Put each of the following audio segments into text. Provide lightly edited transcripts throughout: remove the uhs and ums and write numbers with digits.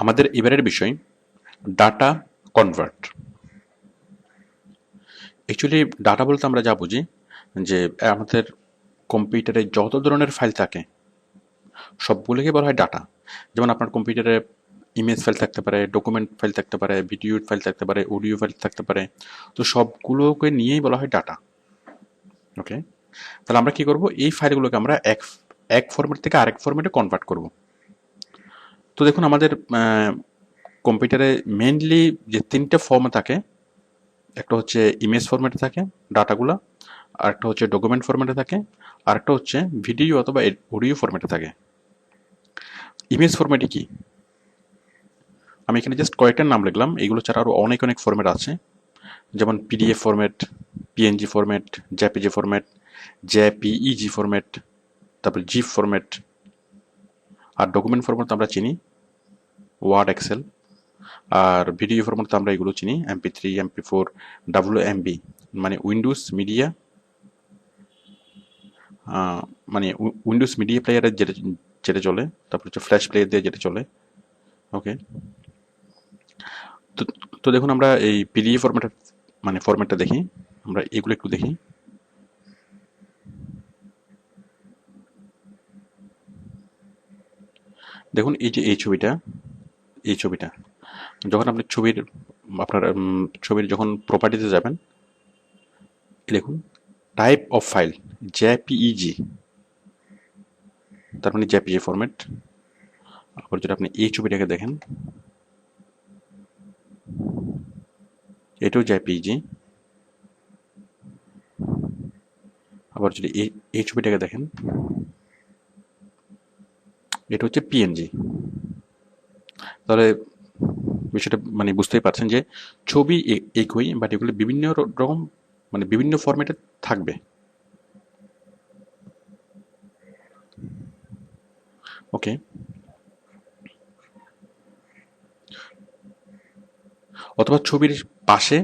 আমাদের এবারের বিষয় ডাটা কনভার্ট। অ্যাকচুয়ালি ডাটা বলতে আমরা যা বুঝি যে আমাদের কম্পিউটারে যত ধরনের ফাইল থাকে সবগুলোকে বলা হয় ডাটা। যেমন আপনার কম্পিউটারে ইমেজ ফাইল থাকতে পারে, ডকুমেন্ট ফাইল থাকতে পারে, ভিডিও ফাইল থাকতে পারে, অডিও ফাইল থাকতে পারে। তো সবগুলোকে নিয়েই বলা হয় ডাটা। ওকে, তাহলে আমরা কি করব, এই ফাইলগুলোকে আমরা এক এক ফরম্যাট থেকে আরেক ফরম্যাটে কনভার্ট করব। তো দেখুন আমাদের কম্পিউটারে মেইনলি যে তিনটে ফর্ম থাকে, একটা হচ্ছে ইমেজ ফরম্যাটে থাকে ডাটাগুলো, আরেকটা হচ্ছে ডকুমেন্ট ফরম্যাটে থাকে, আরেকটা হচ্ছে ভিডিও অথবা অডিও ফরম্যাটে থাকে। ইমেজ ফরম্যাটে কি, আমি এখানে জাস্ট কয়েকটার নাম লিখলাম, এগুলো ছাড়া আরও অনেক অনেক ফরম্যাট আছে। যেমন PDF format, PNG format, JPG format, JPEG format, তারপর জিপ ফরম্যাট। আর ডকুমেন্ট ফরম্যাট তো আমরা চিনি, ওয়ার্ড, এক্সেল। আর ভিডিও ফরম্যাট তো আমরা এগুলো চিনি, MP3, MP4, WMB, মানে উইন্ডোজ মিডিয়া, মানে উইন্ডোজ মিডিয়া প্লেয়ারের যেটা যেটা চলে, তারপর হচ্ছে ফ্ল্যাশ প্লেয়ার দিয়ে যেটা চলে। ওকে, তো তো দেখুন আমরা এই পিডিএফ ফরম্যাটের মানে ফরম্যাটটা দেখি, আমরা এগুলো একটু দেখি। দেখুন এই যে এই ছবিটা যখন আপনি আপনার ছবির যখন প্রপার্টিতে যাবেন, এই দেখুন টাইপ অফ ফাইল জেপিইজি, তার মানে জেপিজি ফরম্যাট। আবার যদি আপনি এই ছবিটাকে দেখেন, এটাও জেপিইজি। আবার যদি এই ছবিটাকে দেখেন, এটা হচ্ছে পিএনজি। তাহলে বিষয়টা মানে বুঝতেই পারছেন যে ছবি একই, বাট এগুলো বিভিন্ন রকম মানে বিভিন্ন ফরম্যাটে থাকবে। ওকে, অথবা ছবির পাশে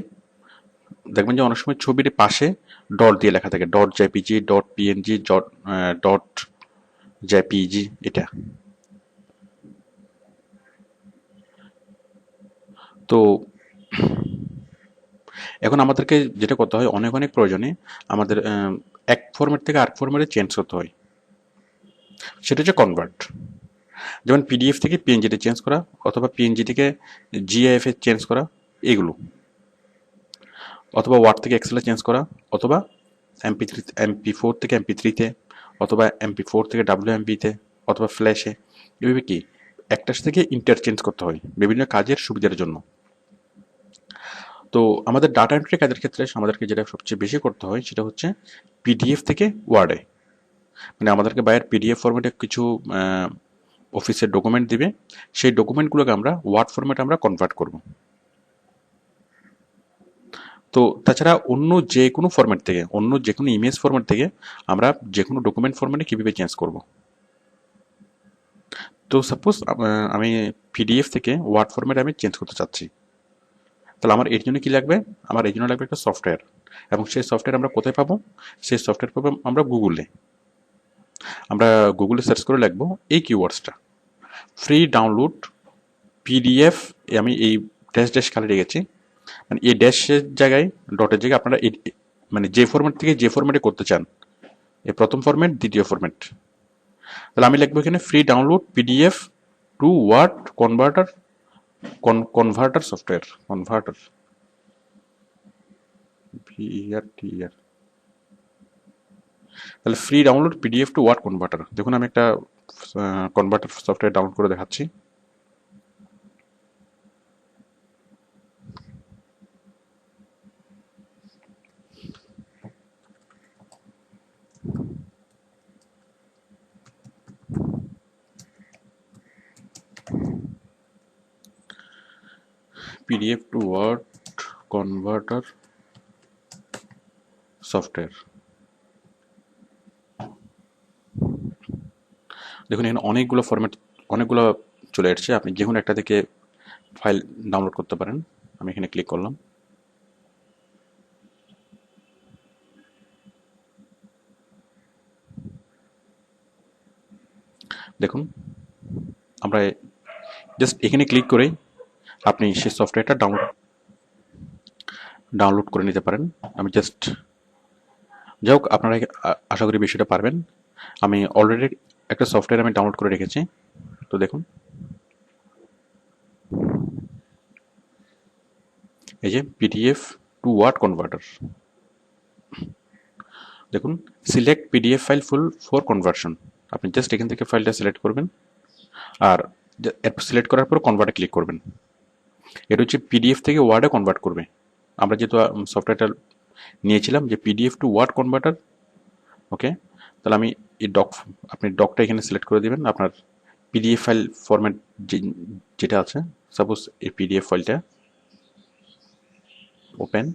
দেখবেন যে অনেক সময় ছবির পাশে ডট দিয়ে লেখা থাকে, dot JPG, dot PNG, dot JPG. এটা তো এখন আমাদেরকে যেটা করতে হয় অনেক অনেক প্রয়োজনে, আমাদের এক ফরম্যাট থেকে আরেক ফরম্যাটে চেঞ্জ করতে হয়, সেটা হচ্ছে কনভার্ট। যেমন পিডিএফ থেকে পিএনজিতে চেঞ্জ করা, অথবা পিএনজি থেকে জিআইএফ এ চেঞ্জ করা, এগুলো। অথবা ওয়ার্ড থেকে এক্সেলে চেঞ্জ করা, অথবা MP4 থেকে MP3-তে, অথবা MP4 থেকে WMB-তে, অথবা ফ্ল্যাশে। এভাবে কি একটার থেকে ইন্টারচেঞ্জ করতে হয় বিভিন্ন কাজের সুবিধার জন্য। তো আমাদের ডাটা এন্ট্রি কাজের ক্ষেত্রে আমাদেরকে যেটা সবচেয়ে বেশি করতে হয় সেটা হচ্ছে পিডিএফ থেকে ওয়ার্ডে, মানে আমাদেরকে বাইরের পিডিএফ ফরম্যাটে কিছু অফিসের ডকুমেন্ট দিবে, সেই ডকুমেন্টগুলোকে আমরা ওয়ার্ড ফরম্যাটে আমরা কনভার্ট করব। তো তাছাড়া অন্য যে কোনো ফরম্যাট থেকে, অন্য যে কোনো ইমেজ ফরম্যাট থেকে আমরা যে কোনো ডকুমেন্ট ফরম্যাটে কীভাবে চেঞ্জ করব। তো সাপোজ আমি পিডিএফ থেকে ওয়ার্ড ফরম্যাটে আমি চেঞ্জ করতে চাচ্ছি, তাহলে আমার এর জন্য কি লাগবে, আমার এর জন্য লাগবে একটা সফটওয়্যার। এবং সেই সফটওয়্যার আমরা কোথায় পাবো, সেই সফটওয়্যার পাবো আমরা গুগলে। আমরা গুগলে সার্চ করে লিখবো এই কিওয়ার্ডসটা, ফ্রি ডাউনলোড পিডিএফ। আমি এই ড্যাশ ড্যাশ খালি রেখেছি, মানে এই ড্যাশের জায়গায় ডটের জায়গায় আপনারা মানে যে ফরম্যাট থেকে যে ফরম্যাটে করতে চান, এই প্রথম ফরম্যাট, দ্বিতীয় ফরম্যাট। তাহলে আমি লিখবো এখানে free download PDF to Word converter, converter software, converter, VRTR। তাহলে free download PDF to Word converter. দেখুন আমি একটা কনভার্টার সফটওয়্যার ডাউনলোড করে দেখাচ্ছি। PDF to Word converter software. দেখুন এখানে অনেকগুলো ফরম্যাট, অনেকগুলো চলে আসছে, আপনি যে কোনো একটা থেকে ফাইল ডাউনলোড করতে পারেন। আমি এখানে ক্লিক করলাম। দেখুন আমরা জাস্ট এখানে ক্লিক করেই আপনি সেই সফটওয়্যারটা ডাউনলোড করে নিতে পারেন। আমি জাস্ট যাই হোক, আপনারা আশা করি বিষয়টা পারবেন। আমি অলরেডি একটা সফটওয়্যার আমি ডাউনলোড করে রেখেছি। তো দেখুন, এই যে পিডিএফ টু ওয়ার্ড কনভার্টার। দেখুন, select PDF file full for conversion. আপনি জাস্ট এখান থেকে ফাইলটা সিলেক্ট করবেন, আর সিলেক্ট করার পর কনভার্টে ক্লিক করবেন। এটা হচ্ছে পিডিএফ থেকে ওয়ার্ডে কনভার্ট করবে। আমরা যেহেতু সফটওয়্যারটা নিয়েছিলাম যে পিডিএফ টু ওয়ার্ড কনভার্টার, ওকে, তাহলে আমি এই আপনি ডকটা এখানে সিলেক্ট করে দেবেন। আপনার পিডিএফ ফাইল ফরম্যাট যেটা আছে, সাপোজ এই পিডিএফ ফাইলটা ওপেন,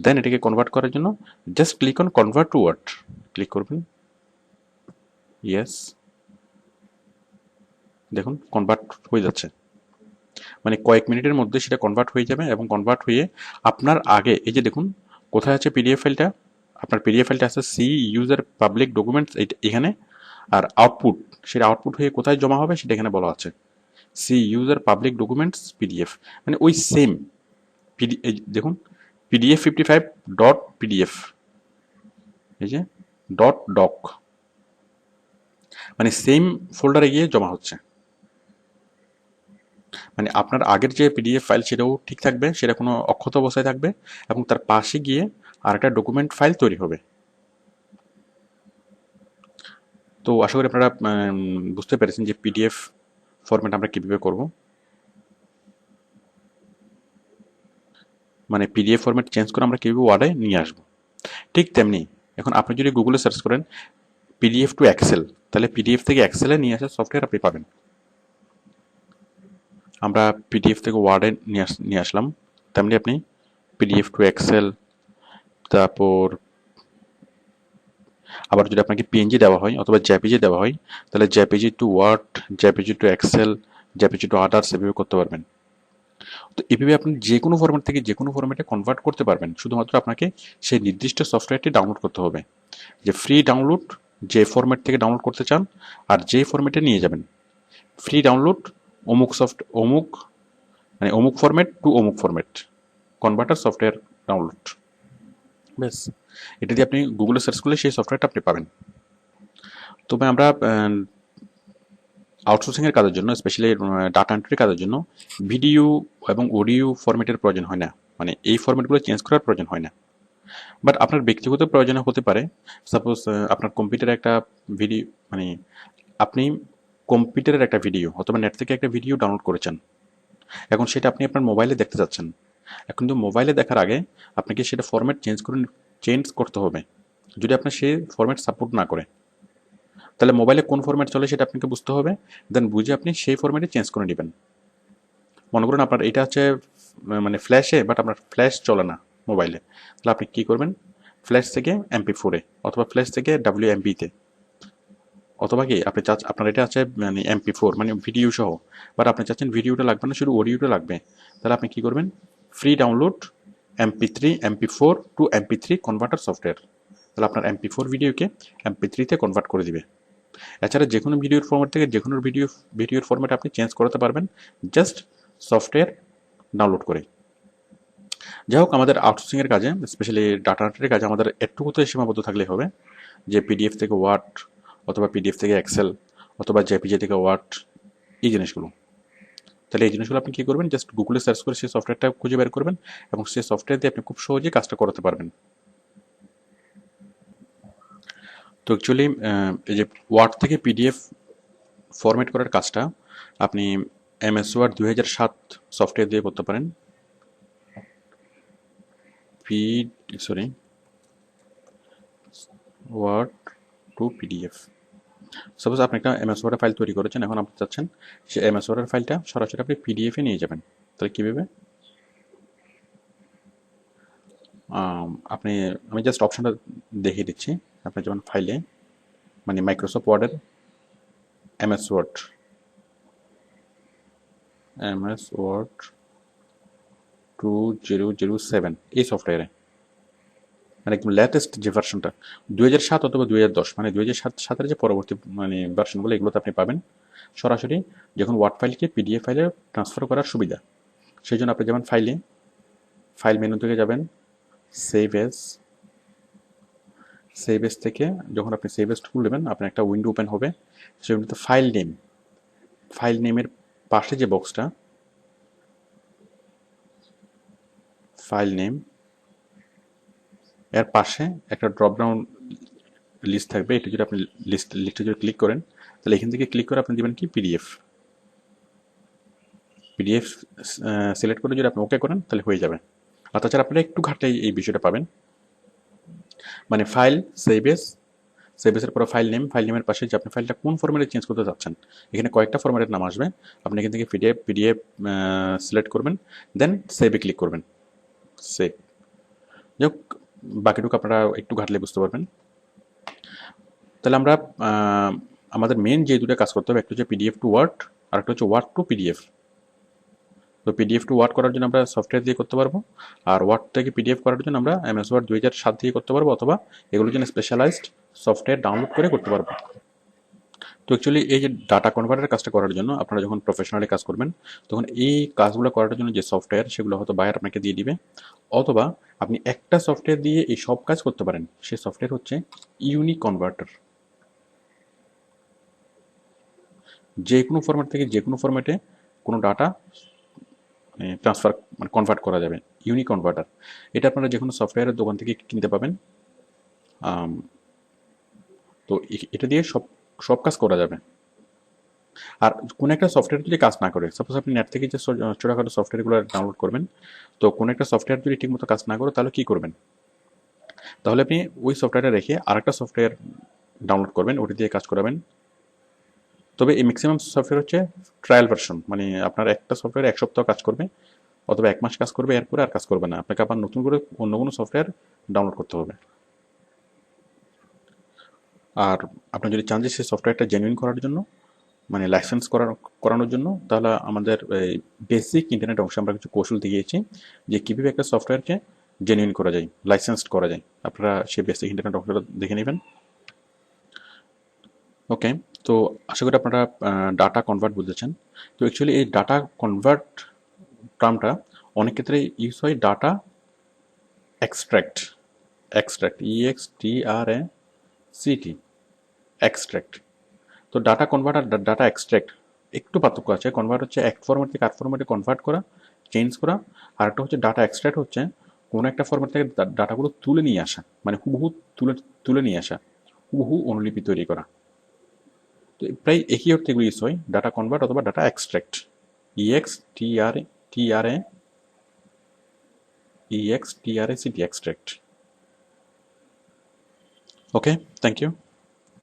দেন এটাকে কনভার্ট করার জন্য just click on convert to Word, click করবেন। ইয়েস, দেখুন কনভার্ট হয়ে যাচ্ছে। মানে কয়েক মিনিটের মধ্যে সেটা কনভার্ট হয়ে যাবে, এবং কনভার্ট হয়ে আপনার আগে এই যে দেখুন কোথায় আছে পিডিএফ ফাইলটা, আপনার পিডিএফ ফাইলটা আছে সি ইউজার পাবলিক ডকুমেন্টস এখানে, আর আউটপুট, সেটা আউটপুট হয়ে কোথায় জমা হবে সেটা এখানে বলা আছে, C user public documents PDF. মানে ওই সেম দেখুন পিডিএফ 55 ডট পিডিএফ, এই যে ডট ডক, মানে সেম ফোল্ডারে গিয়ে জমা হচ্ছে। মানে আপনার আগের যে পিডিএফ ফাইল সেটাও ঠিক থাকবে, সেটা কোনো অক্ষত অবস্থায় থাকবে, এবং তার পাশে গিয়ে আর একটা ডকুমেন্ট ফাইল তৈরি হবে। তো আশা করি আপনারা বুঝতে পেরেছেন যে পিডিএফ ফরম্যাট আমরা কীভাবে করব। মানে পিডিএফ ফরম্যাট চেঞ্জ করে আমরা কীভাবে ওয়ার্ডে নিয়ে আসবো। ঠিক তেমনি এখন আপনি যদি গুগলে সার্চ করেন পিডিএফ টু এক্সেল, তাহলে পিডিএফ থেকে এক্সেলে নিয়ে আসার সফটওয়্যার আপনি পাবেন। আমরা পিডিএফ থেকে ওয়ার্ডে নিয়ে আসলাম, তেমনি আপনি পিডিএফ টু এক্সেল, তারপর আবার যদি আপনাকে পিএনজি দেওয়া হয় অথবা জেপিজি দেওয়া হয়, তাহলে JPG to Word, JPG to Excel, JPG to others এভাবে করতে পারবেন। তো এভাবে আপনি যে কোনো ফরম্যাট থেকে যে কোনো ফরম্যাটে কনভার্ট করতে পারবেন, শুধুমাত্র আপনাকে সেই নির্দিষ্ট সফটওয়্যারটি ডাউনলোড করতে হবে। যে ফ্রি ডাউনলোড, যে ফরম্যাট থেকে ডাউনলোড করতে চান আর যে ফরম্যাটে নিয়ে যাবেন, ফ্রি ডাউনলোড অমুক, মানে অমুক ফরম্যাট টু অমুক ফরম্যাট, কনভার্টার সফটওয়্যার ডাউনলোড, ব্যাস। এটা দিয়ে আপনি গুগলে সার্চ করলে সেই সফটওয়্যারটা আপনি পাবেন। তবে আমরা আউটসোর্সিংয়ের কাজের জন্য, স্পেশালি ডাটা এন্ট্রির কাজের জন্য ভিডিও এবং অডিও ফরম্যাটের প্রয়োজন হয় না, মানে এই ফরম্যাটগুলো চেঞ্জ করার প্রয়োজন হয় না। বাট আপনার ব্যক্তিগত প্রয়োজনে হতে পারে। সাপোজ আপনার কম্পিউটারে একটা ভিডিও, মানে আপনি কম্পিউটারের একটা ভিডিও অথবা নেট থেকে একটা ভিডিও ডাউনলোড করেছেন, এখন সেটা আপনি আপনার মোবাইলে দেখতে চাচ্ছেন। এখন কিন্তু মোবাইলে দেখার আগে আপনাকে সেটা ফরম্যাট চেঞ্জ করতে হবে। যদি আপনার সেই ফরম্যাট সাপোর্ট না করে, তাহলে মোবাইলে কোন ফরম্যাট চলে সেটা আপনাকে বুঝতে হবে, দেন বুঝে আপনি সেই ফরম্যাটে চেঞ্জ করে নেবেন। মনে করুন আপনার এটা হচ্ছে মানে ফ্ল্যাশে, বাট আপনার ফ্ল্যাশ চলে না মোবাইলে, তাহলে আপনি কী করবেন, ফ্ল্যাশ থেকে MP4-এ অথবা ফ্ল্যাশ থেকে WMP-তে, অথবা কি আপনি আপনার এটা আছে মানে MP4 মানে ভিডিও সহ, বাট আপনি চাচ্ছেন ভিডিওটা লাগবে না, শুধু অডিওটা লাগবে, তাহলে আপনি কী করবেন, free download MP3 MP4 to MP3 converter software, তাহলে আপনার MP4 ভিডিওকে MP3-তে কনভার্ট করে দিবে। এছাড়া যে কোনো ভিডিওর ফরম্যাট থেকে যে কোনো ভিডিওর ফরম্যাট আপনি চেঞ্জ করাতে পারবেন জাস্ট সফটওয়্যার ডাউনলোড করে। যাই হোক, আমাদের আউটসোর্সিংয়ের কাজে, স্পেশালি ডাটা এন্ট্রির কাজে আমাদের একটুকুতে সীমাবদ্ধ থাকলেই হবে, যে পিডিএফ থেকে ওয়ার্ড অথবা পিডিএফ থেকে এক্সেল অথবা জেপিজি থেকে ওয়ার্ড, এই জিনিসগুলো। তাহলে এই জিনিসগুলো আপনি কী করবেন, জাস্ট গুগলে সার্চ করে সেই সফটওয়্যারটা খুঁজে বের করবেন, এবং সেই সফটওয়্যার দিয়ে আপনি খুব সহজেই কাজটা করাতে পারবেন। তো অ্যাকচুয়ালি এই যে ওয়ার্ড থেকে পিডিএফ ফরম্যাট করার কাজটা আপনি MS ওয়ার্ড 2007 সফটওয়্যার দিয়ে করতে পারেন। ওয়ার্ড টু পিডিএফ, সাপোজ আপনি একটা MS ওয়ার্ডের ফাইল তৈরি করেছেন, এখন আপনি চাচ্ছেন সে MS ওয়ার্ডের ফাইলটা সরাসরি আপনি পিডিএফে নিয়ে যাবেন, তাহলে কীভাবে আপনি, আমি জাস্ট অপশানটা দেখিয়ে দিচ্ছি। আপনি যেমন ফাইলে, মানে মাইক্রোসফট ওয়ার্ডের MS ওয়ার্ড 2007 এই সফটওয়্যারে, মানে একদম লেটেস্ট যে ভার্সনটা 2007 অথবা 2010, মানে 2007 যে পরবর্তী মানে ভার্সনগুলো এগুলোতে আপনি পাবেন সরাসরি যখন ওয়ার্ড ফাইলকে পিডিএফ ফাইলে ট্রান্সফার করার সুবিধা। সেই জন্য আপনি যেমন ফাইল মেনু থেকে যাবেন, সেভ এজ, সেভ এজ থেকে যখন আপনি সেভ এজ টুল নেবেন আপনার একটা উইন্ডো ওপেন হবে। সেই উইন্ডোতে ফাইল নেমের পাশে যে বক্সটা ফাইল নেম, এর পাশে একটা ড্রপ ডাউন লিস্ট থাকবে। এটা যদি আপনি লিস্টে যদি ক্লিক করেন তাহলে এখান থেকে ক্লিক করে আপনি দেবেন কি পিডিএফ সিলেক্ট করে যদি আপনি ওকে করেন তাহলে হয়ে যাবে। আর তাছাড়া আপনারা একটু ঘাটলে এই বিষয়টা পাবেন, মানে ফাইল সেভ এসের পরে ফাইল নেমের পাশে যে আপনি ফাইলটা কোন ফরম্যাটে চেঞ্জ করতে চাচ্ছেন, এখানে কয়েকটা ফরম্যাটের নাম আসবে। আপনি এখান থেকে পিডিএফ সিলেক্ট করবেন, দেন সেভে ক্লিক করবেন। সেভ, যাই হোক বাকিটুকু আপনারা একটু ঘাটলে বুঝতে পারবেন। তাহলে আমরা আমাদের মেন যে দুটো কাজ করতে হবে, একটা হচ্ছে পিডিএফ টু ওয়ার্ড আর একটা হচ্ছে ওয়ার্ড টু পিডিএফ। তো পিডিএফ টু ওয়ার্ড করার জন্য আমরা সফটওয়্যার দিয়ে করতে পারবো, আর ওয়ার্ড থেকে পিডিএফ করার জন্য আমরা এমএস ওয়ার্ড 2007 দিয়ে করতে পারবো, অথবা এগুলোর জন্য স্পেশালাইজড সফটওয়্যার ডাউনলোড করে করতে পারবো। তো অ্যাকচুয়ালি এই যে ডাটা কনভার্টারের কাজটা করার জন্য আপনারা যখন প্রফেশনালি কাজ করবেন তখন এই কাজগুলো করার জন্য যে সফটওয়্যার সেগুলো হয়তো বায়ার আপনাকে দিয়ে দিবে, অথবা আপনি একটা সফটওয়্যার দিয়ে এই সব কাজ করতে পারেন। সেই সফটওয়্যার হচ্ছে ইউনিক কনভার্টার। যে কোনো ফরম্যাট থেকে যে কোনো ফরম্যাটে কোনো ডাটা ট্রান্সফার মানে কনভার্ট করা যাবে, ইউনিক কনভার্টার। এটা আপনারা যে কোনো সফটওয়্যারের দোকান থেকে কিনতে পাবেন। তো এটা দিয়ে সব কাজ করা যাবে। আর কোনো একটা সফটওয়্যার যদি কাজ না করে, সাপোজ আপনি নেট থেকে যে ছোটোখাটো সফটওয়্যারগুলো ডাউনলোড করবেন, তো কোনো একটা সফটওয়্যার যদি ঠিকমতো কাজ না করে তাহলে কী করবেন, তাহলে আপনি ওই সফটওয়্যারটা রেখে আরেকটা সফটওয়্যার ডাউনলোড করবেন, ওটি দিয়ে কাজ করাবেন। তবে এই ম্যাক্সিমাম সফটওয়্যার হচ্ছে ট্রায়াল ভার্সন, মানে আপনার একটা সফটওয়্যার 1 সপ্তাহ কাজ করবে অথবা 1 মাস কাজ করবে, এরপরে আর কাজ করবে না, আপনাকে আবার নতুন করে অন্য কোনো সফটওয়্যার ডাউনলোড করতে হবে। আর আপনি যদি চান যে সেই সফটওয়্যারটা জেনুইন করার জন্য, মানে লাইসেন্স করানোর জন্য, তাহলে আমাদের এই বেসিক ইন্টারনেট অংশে আমরা কিছু কৌশল দেখিয়েছি যে কীভাবে একটা সফটওয়্যারকে জেনুইন করা যায়, লাইসেন্সড করা যায়। আপনারা সেই বেসিক ইন্টারনেট অংশটা দেখে নেবেন। ওকে, তো আশা করি আপনারা ডাটা কনভার্ট বুঝেছেন। তো অ্যাকচুয়ালি এই ডাটা কনভার্ট টার্মটা অনেক ক্ষেত্রে ইউজ হয় ডাটা এক্সট্র্যাক্ট, EXTRACT, এক্সট্র্যাক্ট। তো ডাটা কনভার্ট আর ডাটা এক্সট্র্যাক্ট একটু পার্থক্য আছে। কনভার্ট হচ্ছে এক ফরম্যাট থেকে আর ফরম্যাটে কনভার্ট করা, চেঞ্জ করা। আর একটা হচ্ছে ডাটা এক্সট্র্যাক্ট, হচ্ছে কোনো একটা ফরম্যাট থেকে ডাটাগুলো তুলে নিয়ে আসা, মানে হুবহু তুলে নিয়ে আসা, হুবহু অনুলিপি তৈরি করা। তো প্রায় একই অর্থে এগুলো ইউজ হয়, ডাটা কনভার্ট অথবা data extract. EXTRACT, extract. Okay, thank you.